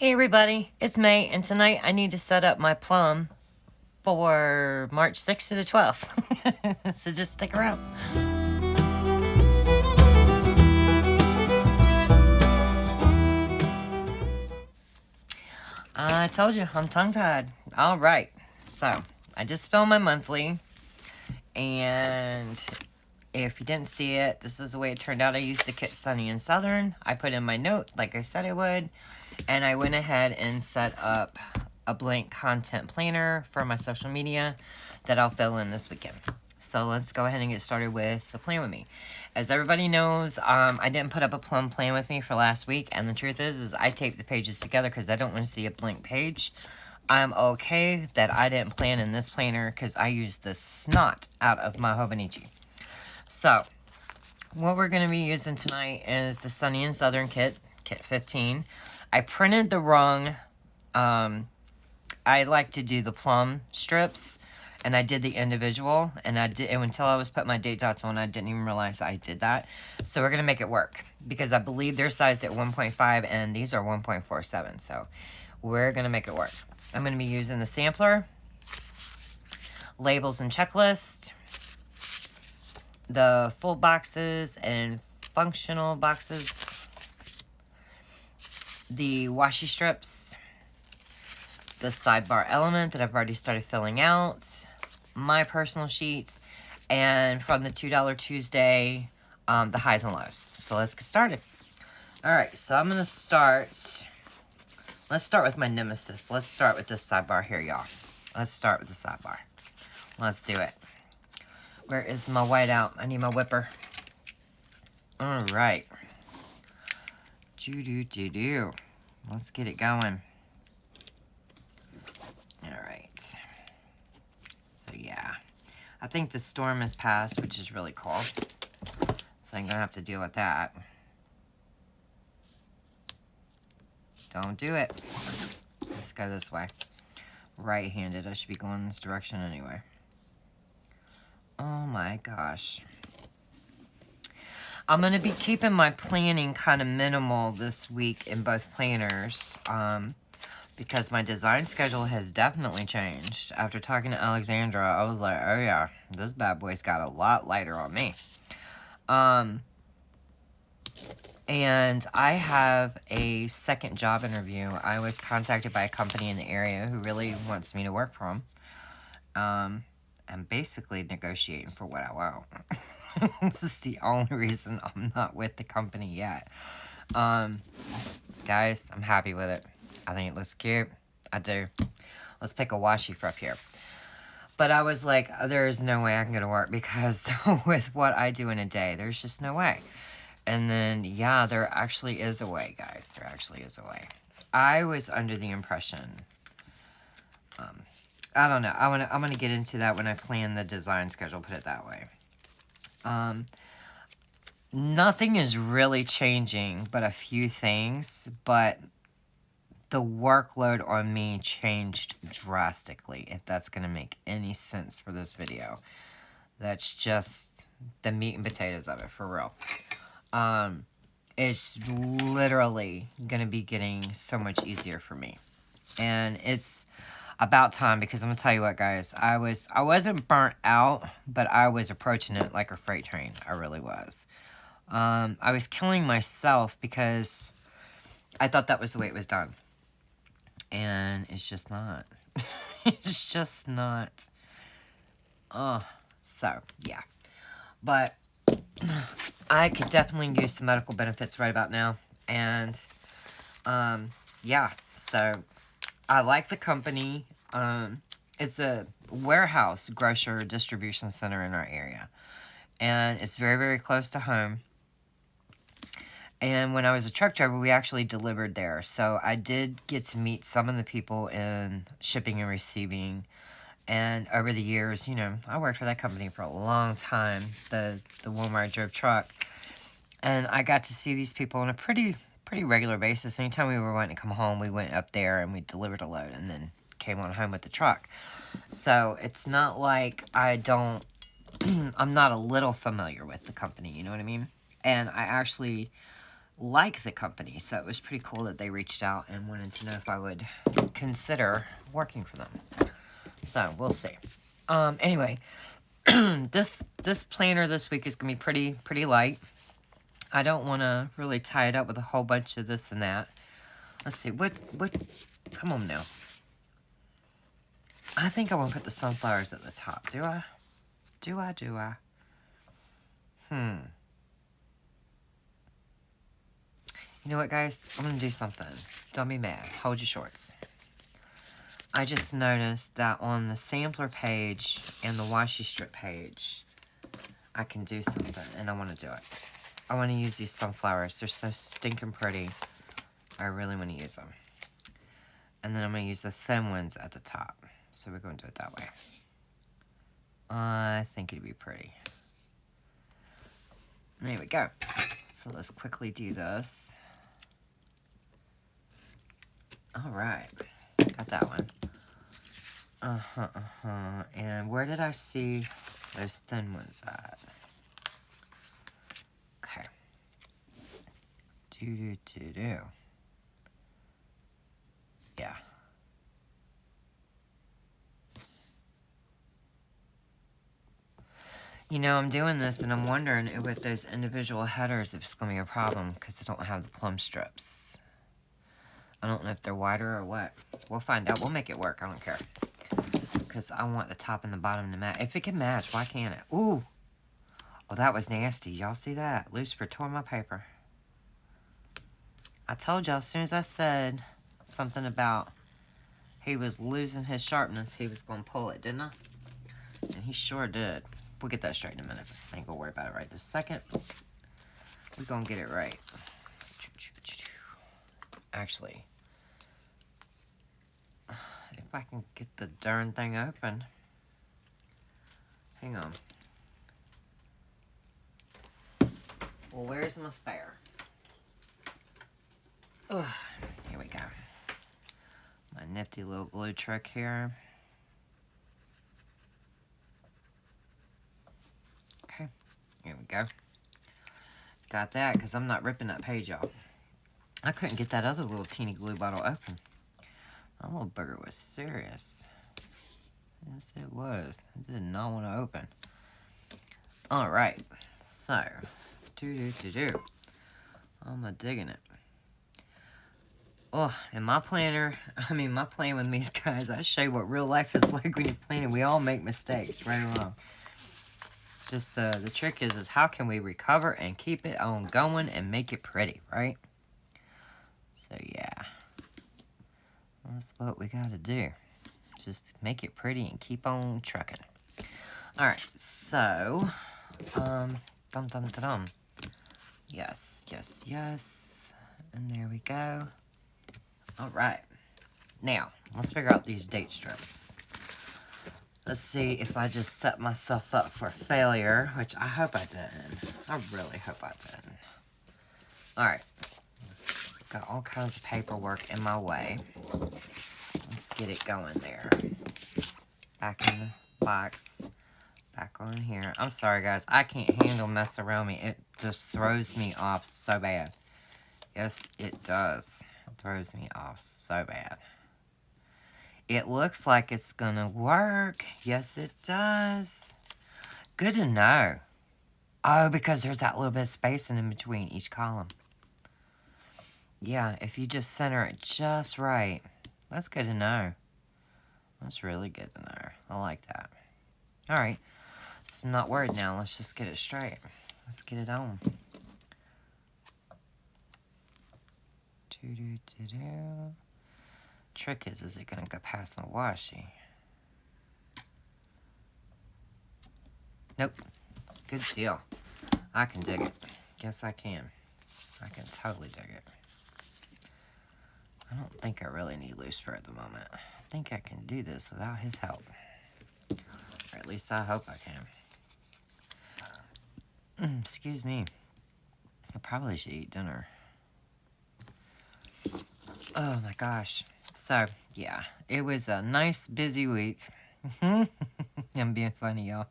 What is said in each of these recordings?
Hey everybody, it's May, and tonight I need to set up my plum for March 6th to the 12th. So just stick around. I told you, I'm tongue-tied. Alright, so I just filmed my monthly, and if you didn't see it, this is the way it turned out. I used the kit Sunny and Southern. I put in my note like I said I would, and I went ahead and set up a blank content planner for my social media that I'll fill in this weekend. So let's go ahead and get started with the plan with me. As everybody knows, I didn't put up a plum plan with me for last week, and the truth is I taped the pages together because I don't want to see a blank page. I'm okay that I didn't plan in this planner because I used the snot out of my Hobonichi. So, what we're going to be using tonight is the Sunny and Southern kit 15. I printed the wrong, I like to do the plum strips, and I did the individual, and until I was putting my date dots on, I didn't even realize I did that. So we're going to make it work, because I believe they're sized at 1.5, and these are 1.47, so we're going to make it work. I'm going to be using the sampler, labels and checklist, the full boxes and functional boxes, the washi strips, the sidebar element that I've already started filling out, my personal sheet, and from the $2 Tuesday, the highs and lows. So let's get started. Alright, so I'm going to start, let's start with my Nemesis. Let's start with this sidebar here, y'all. Let's start with the sidebar. Let's do it. Where is my whiteout? I need my whipper. Alright. Do-do-do-do. Let's get it going. Alright. So yeah. I think the storm has passed, which is really cool. So I'm going to have to deal with that. Don't do it. Let's go this way. Right-handed. I should be going this direction anyway. Oh my gosh. I'm going to be keeping my planning kind of minimal this week in both planners. Because my design schedule has definitely changed. After talking to Alexandra, I was like, oh yeah, this bad boy's got a lot lighter on me. And I have a second job interview. I was contacted by a company in the area who really wants me to work for them. I'm basically negotiating for what I want. This is the only reason I'm not with the company yet. Guys, I'm happy with it. I think it looks cute. I do. Let's pick a washi for up here. But I was like, there's no way I can go to work because with what I do in a day, there's just no way. And then, yeah, there actually is a way, guys. There actually is a way. I was under the impression, I don't know. I'm gonna get into that when I plan the design schedule, put it that way. Nothing is really changing but a few things, but the workload on me changed drastically, if that's going to make any sense for this video. That's just the meat and potatoes of it, for real. It's literally going to be getting so much easier for me. And it's about time, because I'm going to tell you what, guys. I wasn't burnt out, but I was approaching it like a freight train. I really was. I was killing myself because I thought that was the way it was done. And it's just not. It's just not. So, yeah. But I could definitely use some medical benefits right about now. And, yeah. So, I like the company. It's a warehouse, grocer, distribution center in our area. And it's very, very close to home. And when I was a truck driver, we actually delivered there. So I did get to meet some of the people in shipping and receiving. And over the years, you know, I worked for that company for a long time, the one where I drove truck. And I got to see these people on a pretty regular basis. Anytime we were wanting to come home, we went up there and we delivered a load and then came on home with the truck. So it's not like I'm not a little familiar with the company, you know what I mean? And I actually like the company, so it was pretty cool that they reached out and wanted to know if I would consider working for them. So we'll see. Anyway, this planner this week is gonna be pretty light. I don't want to really tie it up with a whole bunch of this and that. Let's see, what, come on now. I think I want to put the sunflowers at the top. Do I? Do I? You know what, guys? I'm going to do something. Don't be mad. Hold your shorts. I just noticed that on the sampler page and the washi strip page, I can do something, and I want to do it. I want to use these sunflowers. They're so stinking pretty. I really want to use them. And then I'm going to use the thin ones at the top. So we're going to do it that way. I think it'd be pretty. There we go. So let's quickly do this. Alright. Got that one. And where did I see those thin ones at? Okay. Do. Yeah. You know, I'm doing this and I'm wondering if with those individual headers if it's going to be a problem because I don't have the plum strips. I don't know if they're wider or what. We'll find out. We'll make it work. I don't care. Because I want the top and the bottom to match. If it can match, why can't it? Ooh. Oh, that was nasty. Y'all see that? Lucifer tore my paper. I told y'all as soon as I said something about he was losing his sharpness, he was going to pull it, didn't I? And he sure did. We'll get that straight in a minute. I ain't gonna worry about it right this second. We're gonna get it right. Actually, if I can get the darn thing open. Hang on. Well, where's my spare? Ugh, here we go. My nifty little glue trick here. Okay, here we go. Got that, because I'm not ripping that page off. I couldn't get that other little teeny glue bottle open. That little bugger was serious. Yes, it was. It did not want to open. Alright, so, I'm digging it. Oh, and my planner, my plan with these guys, I show you what real life is like when you're planning. We all make mistakes, right or wrong. Just, the trick is how can we recover and keep it on going and make it pretty, right? So, yeah. That's what we gotta do. Just make it pretty and keep on trucking. Alright, so, dum. Yes. And there we go. Alright. Now, let's figure out these date strips. Let's see if I just set myself up for failure, which I hope I didn't. I really hope I didn't. Alright. Got all kinds of paperwork in my way. Let's get it going there. Back in the box. Back on here. I'm sorry, guys. I can't handle mess around me. It just throws me off so bad. Yes, it does. It throws me off so bad. It looks like it's gonna work. Yes, it does. Good to know. Oh, because there's that little bit of spacing in between each column. Yeah, if you just center it just right. That's good to know. That's really good to know. I like that. Alright. It's not worried now. Let's just get it straight. Let's get it on. Trick is it gonna go past my washi? Nope. Good deal. I can dig it. Yes, I can. I can totally dig it. I don't think I really need Lucifer at the moment. I think I can do this without his help. Or at least I hope I can. Excuse me. I probably should eat dinner. Oh my gosh. So, yeah. It was a nice, busy week. I'm being funny, y'all.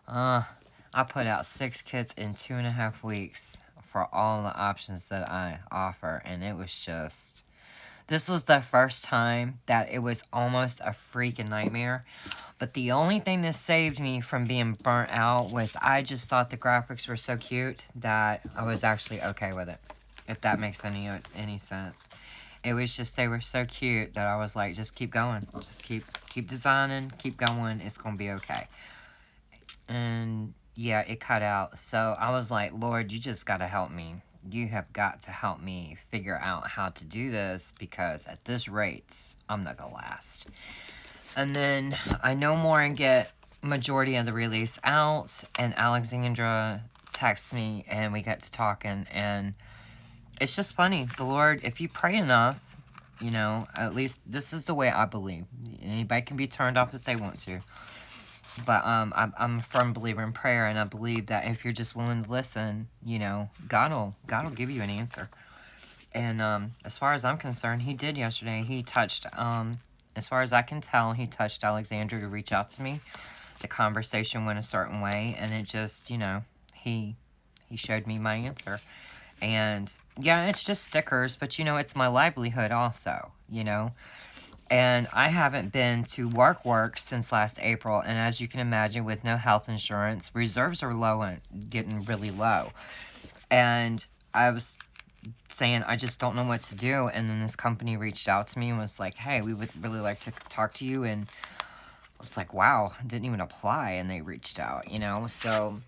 I put out 6 kits in 2.5 weeks for all the options that I offer. And it was just, this was the first time that it was almost a freaking nightmare. But the only thing that saved me from being burnt out was I just thought the graphics were so cute that I was actually okay with it. If that makes any sense. It was just, they were so cute that I was like, just keep going. Just keep designing, keep going. It's going to be okay. And yeah, it cut out. So I was like, Lord, you just got to help me. You have got to help me figure out how to do this, because at this rate, I'm not going to last. And then I no more and get majority of the release out, and Alexandra texts me and we get to talking, and it's just funny. The Lord, if you pray enough, you know, at least this is the way I believe. Anybody can be turned off if they want to. But I'm a firm believer in prayer, and I believe that if you're just willing to listen, you know, God will give you an answer. And as far as I'm concerned, he did yesterday. He touched, as far as I can tell, he touched Alexandra to reach out to me. The conversation went a certain way, and it just, you know, he showed me my answer. And yeah, it's just stickers, but you know, it's my livelihood also, you know. And I haven't been to work since last April, and as you can imagine, with no health insurance, reserves are low and getting really low. And I was saying, I just don't know what to do. And then this company reached out to me and was like, hey, we would really like to talk to you. And I was like, wow, I didn't even apply, and they reached out, you know. So,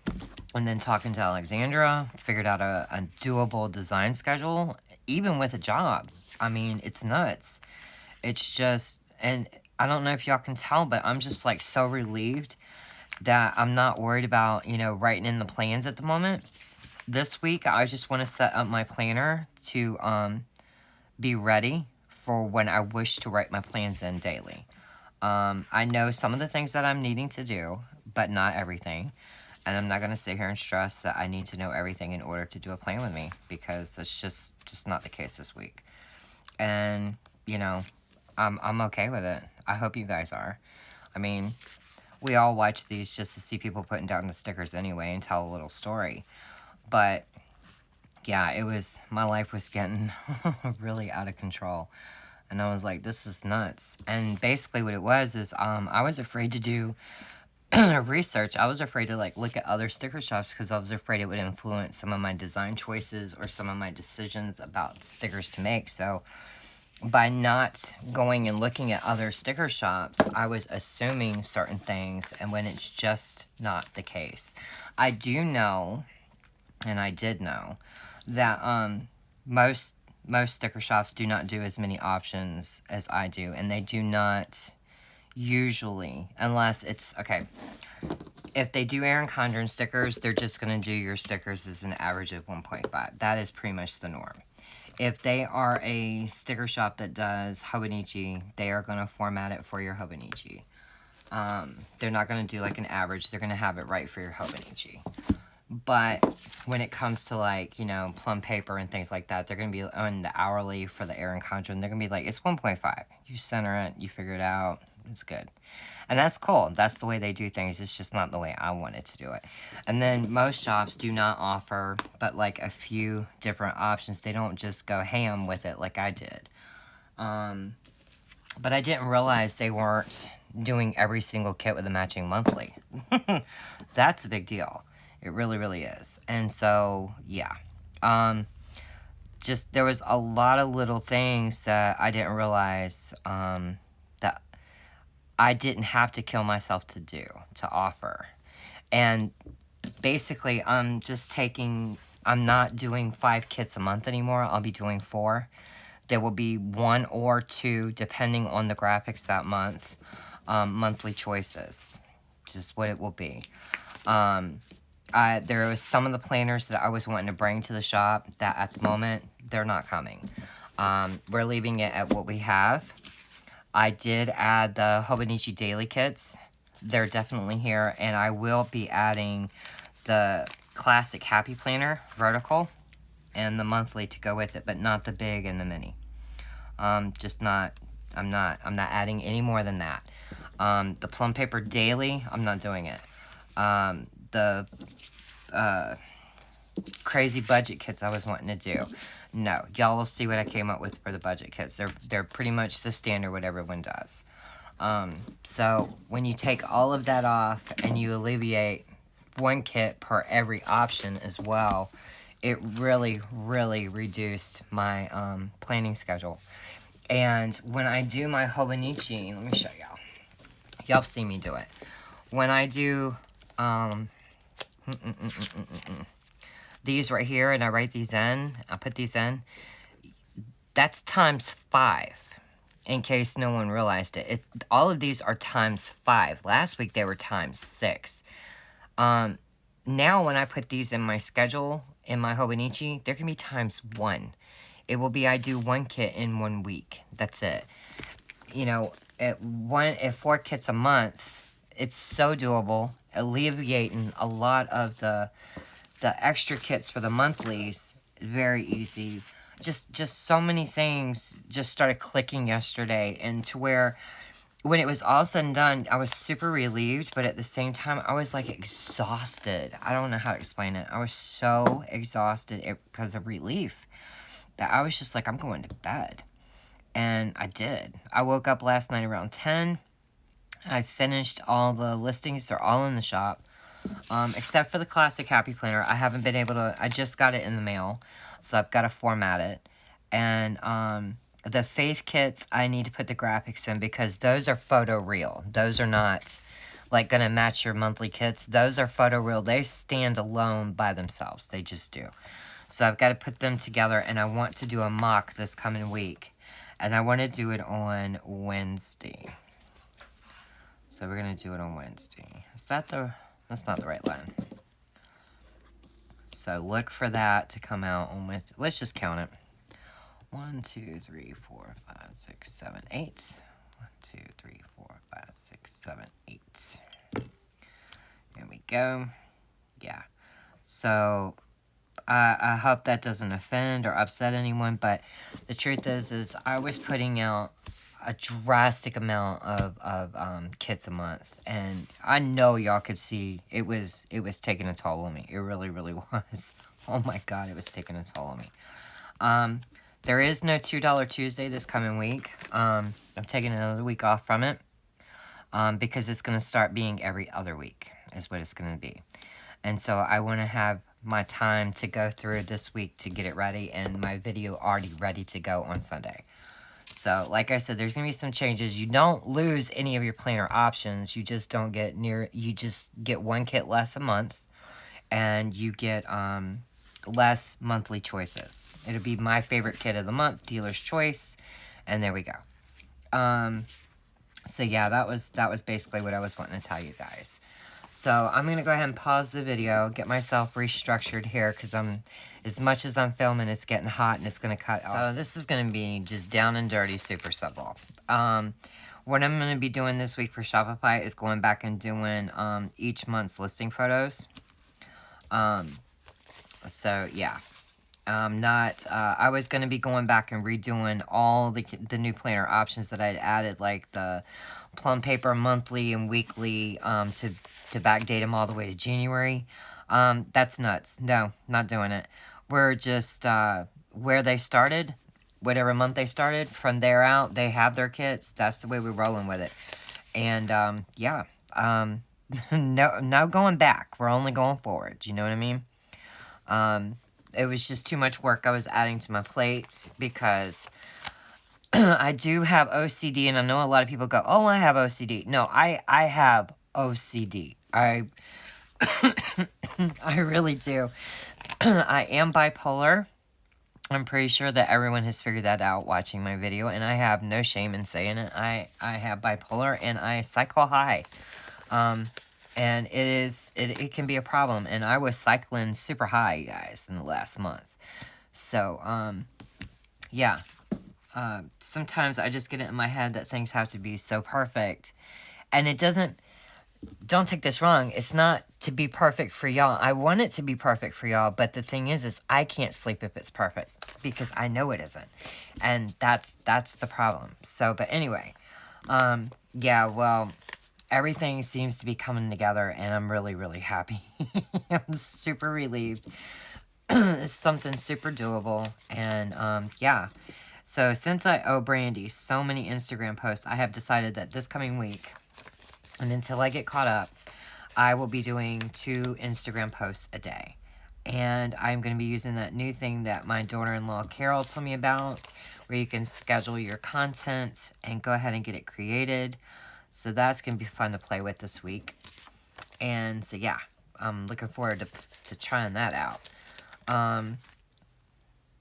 and then talking to Alexandra, figured out a doable design schedule, even with a job. I mean, it's nuts. It's just, and I don't know if y'all can tell, but I'm just like so relieved that I'm not worried about, you know, writing in the plans at the moment. This week, I just want to set up my planner to be ready for when I wish to write my plans in daily. I know some of the things that I'm needing to do, but not everything. And I'm not going to sit here and stress that I need to know everything in order to do a plan with me, because that's just not the case this week. And, you know, I'm okay with it. I hope you guys are. I mean, we all watch these just to see people putting down the stickers anyway and tell a little story. But yeah, my life was getting really out of control. And I was like, this is nuts. And basically what it was is I was afraid to do research. I was afraid to like look at other sticker shops, because I was afraid it would influence some of my design choices or some of my decisions about stickers to make. So by not going and looking at other sticker shops, I was assuming certain things, and when it's just not the case. I do know, and I did know, that most sticker shops do not do as many options as I do, and they do not usually, unless it's, okay, if they do Erin Condren stickers, they're just going to do your stickers as an average of 1.5. That is pretty much the norm. If they are a sticker shop that does Hobonichi, they are going to format it for your Hobonichi. They're not going to do like an average. They're going to have it right for your Hobonichi. But when it comes to like, you know, Plum Paper and things like that, they're going to be on the hourly for the Erin Condren. They're going to be like, it's 1.5. You center it, you figure it out, it's good. And that's cool. That's the way they do things. It's just not the way I wanted to do it. And then most shops do not offer but like a few different options. They don't just go ham with it like I did. But I didn't realize they weren't doing every single kit with a matching monthly. That's a big deal. It really, really is. And so, yeah. Just, there was a lot of little things that I didn't realize that I didn't have to kill myself to offer. And basically, I'm not doing 5 kits a month anymore. I'll be doing 4. There will be 1 or 2, depending on the graphics that month, monthly choices. Just what it will be. There was some of the planners that I was wanting to bring to the shop that at the moment, they're not coming. We're leaving it at what we have. I did add the Hobonichi Daily Kits. They're definitely here, and I will be adding the classic Happy Planner Vertical and the monthly to go with it, but not the big and the mini. I'm not adding any more than that. The Plum Paper Daily, I'm not doing it. The crazy budget kits I was wanting to do. No, y'all will see what I came up with for the budget kits. They're pretty much the standard what everyone does. So when you take all of that off and you alleviate one kit per every option as well, it really, really reduced my planning schedule. And when I do my Hobonichi, let me show y'all. Y'all see me do it. When I do these right here and I write these in, I put these in, that's times 5. In case no one realized it. All of these are times 5. Last week they were times 6. Now when I put these in my schedule, in my Hobonichi, there can be times 1. It will be I do 1 kit in 1 week. That's it. You know, at 4 kits a month, it's so doable, alleviating a lot of the extra kits for the monthlies. Very easy. Just so many things just started clicking yesterday, and to where when it was all said and done, I was super relieved, but at the same time, I was like exhausted. I don't know how to explain it. I was so exhausted because of relief that I was just like, I'm going to bed. And I did. I woke up last night around 10. I finished all the listings. They're all in the shop. Except for the classic Happy Planner. I haven't been able to, I just got it in the mail, so I've got to format it. And the Faith kits, I need to put the graphics in because those are photo real. Those are not like going to match your monthly kits. Those are photo real. They stand alone by themselves. They just do. So I've got to put them together, and I want to do a mock this coming week. And I want to do it on Wednesday. So we're going to do it on Wednesday. Is that the... That's not the right line. So look for that to come out on Wednesday. Let's just count it. 1, 2, 3, 4, 5, 6, 7, 8. 1, 2, 3, 4, 5, 6, 7, 8. There we go. Yeah. So I hope that doesn't offend or upset anyone, but the truth is I was putting out a drastic amount of kits a month, and I know y'all could see it was taking a toll on me. It really, really was. Oh my god, it was taking a toll on me. There is no $2 Tuesday this coming week. I'm taking another week off from it because it's going to start being every other week is what it's going to be. And so I want to have my time to go through this week to get it ready, and my video already ready to go on Sunday. So, like I said, there's going to be some changes. You don't lose any of your planner options. You just don't get you just get 1 kit less a month, and you get less monthly choices. It'll be my favorite kit of the month, dealer's choice, and there we go. So yeah, that was basically what I was wanting to tell you guys. So I'm going to go ahead and pause the video, get myself restructured here, because as much as I'm filming, it's getting hot and it's going to cut off. So this is going to be just down and dirty, super simple. What I'm going to be doing this week for Shopify is going back and doing each month's listing photos. So yeah. I was going to be going back and redoing all the new planner options that I'd added, like the Plum Paper monthly and weekly to backdate them all the way to January. That's nuts. No, not doing it. We're just where they started, whatever month they started, from there out, they have their kits. That's the way we're rolling with it. And yeah, no going back. We're only going forward. You know what I mean? It was just too much work I was adding to my plate because I do have OCD, and I know a lot of people go, oh, I have OCD. No, I have OCD. I really do. I am bipolar. I'm pretty sure that everyone has figured that out watching my video, and I have no shame in saying it. I have bipolar, and I cycle high. And it can be a problem, and I was cycling super high, you guys, in the last month. So, yeah. Sometimes I just get it in my head that things have to be so perfect, and it doesn't. Don't take this wrong. It's not to be perfect for y'all. I want it to be perfect for y'all, but the thing is I can't sleep if it's perfect because I know it isn't, and that's the problem. So, but anyway, yeah. Well, everything seems to be coming together, and I'm really, really happy. I'm super relieved. It's something super doable. And yeah. So since I owe Brandy so many Instagram posts, I have decided that this coming week, and until I get caught up, I will be doing 2 Instagram posts a day. And I'm going to be using that new thing that my daughter-in-law Carol told me about, where you can schedule your content and go ahead and get it created. So that's going to be fun to play with this week. And so yeah, I'm looking forward to trying that out.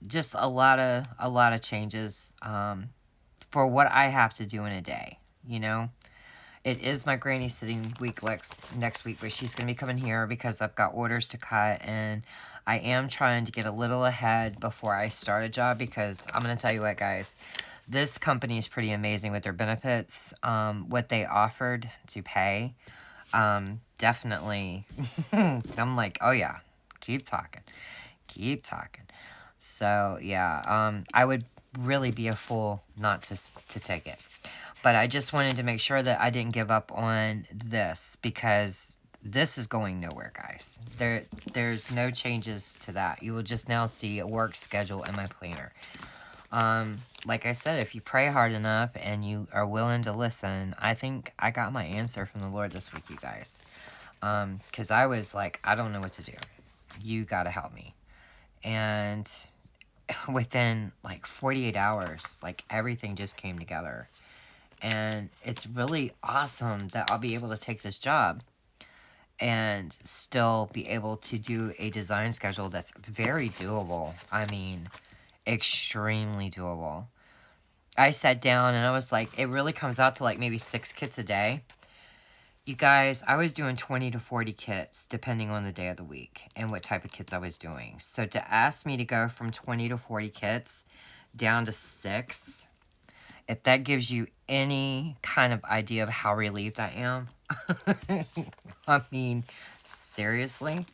Just a lot of changes for what I have to do in a day, you know. It is my granny sitting week next week, but she's going to be coming here because I've got orders to cut, and I am trying to get a little ahead before I start a job, because I'm going to tell you what, guys, this company is pretty amazing with their benefits. What they offered to pay, definitely, I'm like, oh yeah, keep talking. So yeah, I would really be a fool not to take it. But I just wanted to make sure that I didn't give up on this, because this is going nowhere, guys. There's no changes to that. You will just now see a work schedule in my planner. Like I said, if you pray hard enough and you are willing to listen, I think I got my answer from the Lord this week, you guys. Because I was like, I don't know what to do. You got to help me. And within like 48 hours, like everything just came together. And it's really awesome that I'll be able to take this job and still be able to do a design schedule that's very doable. I mean, extremely doable. I sat down and I was like, it really comes out to like maybe 6 kits a day. You guys, I was doing 20 to 40 kits depending on the day of the week and what type of kits I was doing. So to ask me to go from 20 to 40 kits down to 6, if that gives you any kind of idea of how relieved I am, I mean, seriously,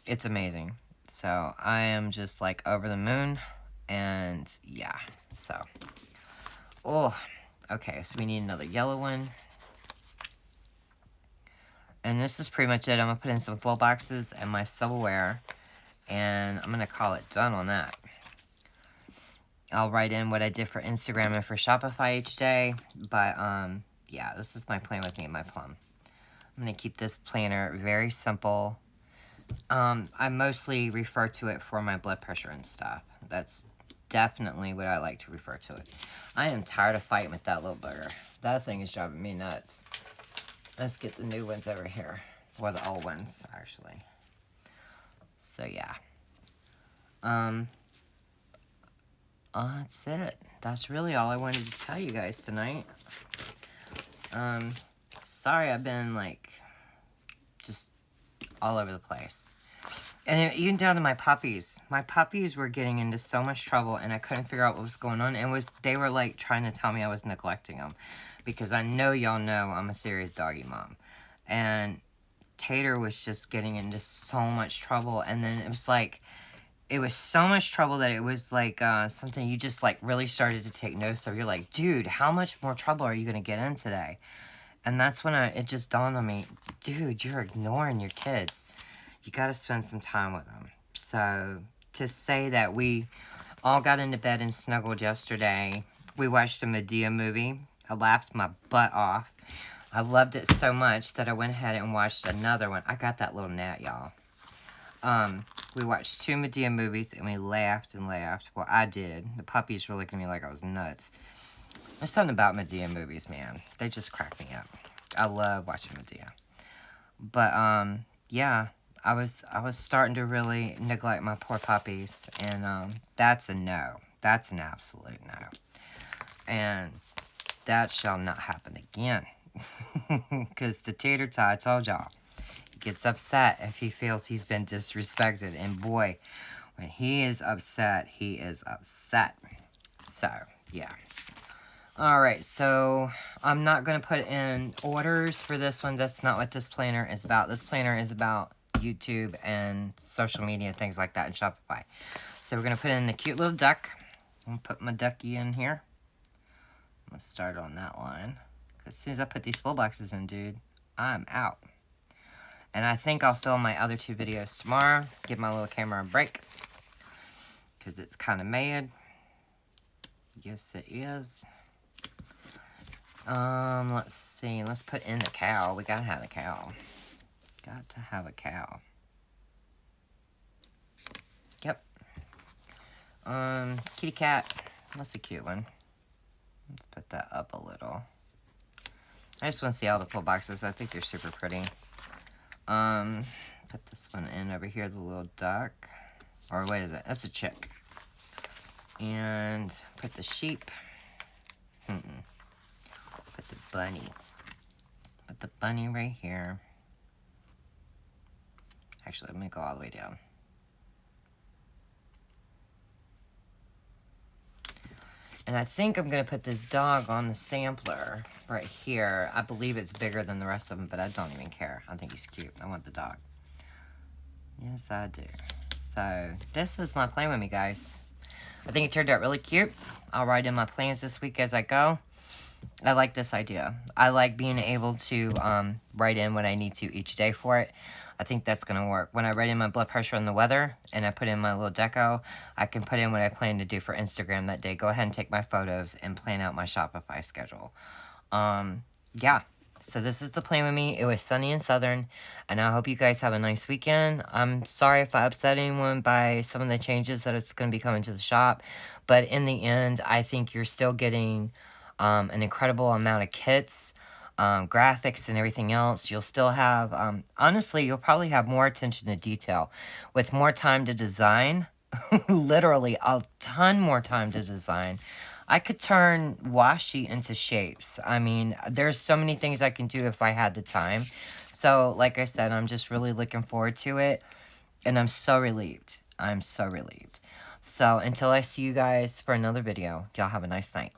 it's amazing. So I am just like over the moon, and yeah, so, oh, okay, so we need another yellow one. And this is pretty much it. I'm going to put in some full boxes and my silverware, and I'm going to call it done on that. I'll write in what I did for Instagram and for Shopify each day. But, yeah, this is my plan with me and my Plum. I'm going to keep this planner very simple. I mostly refer to it for my blood pressure and stuff. That's definitely what I like to refer to it. I am tired of fighting with that little bugger. That thing is driving me nuts. Let's get the new ones over here. Or the old ones, actually. So, yeah. That's it. That's really all I wanted to tell you guys tonight. Sorry I've been, like, just all over the place. And even down to my puppies. My puppies were getting into so much trouble, and I couldn't figure out what was going on. And they were, like, trying to tell me I was neglecting them. Because I know y'all know I'm a serious doggy mom. And Tater was just getting into so much trouble. And then it was like, it was so much trouble that it was like something you just like really started to take notice of. You're like, dude, how much more trouble are you going to get in today? And that's when it just dawned on me, dude, you're ignoring your kids. You got to spend some time with them. So to say that we all got into bed and snuggled yesterday, we watched a Medea movie. I laughed my butt off. I loved it so much that I went ahead and watched another one. I got that little gnat, y'all. We watched 2 Medea movies, and we laughed and laughed. Well, I did. The puppies were looking at me like I was nuts. There's something about Medea movies, man. They just crack me up. I love watching Medea. But, yeah, I was starting to really neglect my poor puppies, and, that's a no. That's an absolute no. And that shall not happen again. Because the tater tot, I told y'all, he gets upset if he feels he's been disrespected. And boy, when he is upset, he is upset. So, yeah. Alright, so I'm not going to put in orders for this one. That's not what this planner is about. This planner is about YouTube and social media and things like that in Shopify. So we're going to put in a cute little duck. I'm going to put my ducky in here. I'm going to start on that line. As soon as I put these full boxes in, dude, I'm out. And I think I'll film my other 2 videos tomorrow. Give my little camera a break. Because it's kind of mad. Yes, it is. Let's see. Let's put in the cow. We gotta have the cow. Got to have a cow. Yep. Kitty cat. That's a cute one. Let's put that up a little. I just want to see all the pull boxes. I think they're super pretty. Put this one in over here, the little duck. Or what is it? That's a chick. And put the sheep. Put the bunny. Put the bunny right here. Actually, let me go all the way down. And I think I'm going to put this dog on the sampler right here. I believe it's bigger than the rest of them, but I don't even care. I think he's cute. I want the dog. Yes, I do. So, this is my plan with me, guys. I think it turned out really cute. I'll write in my plans this week as I go. I like this idea. I like being able to write in what I need to each day for it. I think that's going to work. When I write in my blood pressure and the weather, and I put in my little deco, I can put in what I plan to do for Instagram that day. Go ahead and take my photos and plan out my Shopify schedule. Yeah. So this is the plan with me. It was sunny and southern, and I hope you guys have a nice weekend. I'm sorry if I upset anyone by some of the changes that it's going to be coming to the shop, but in the end, I think you're still getting an incredible amount of kits, graphics, and everything else. You'll still have, honestly, you'll probably have more attention to detail with more time to design. Literally a ton more time to design. I could turn washi into shapes. I mean, there's so many things I can do if I had the time. So, like I said, I'm just really looking forward to it. And I'm so relieved. I'm so relieved. So, until I see you guys for another video, y'all have a nice night.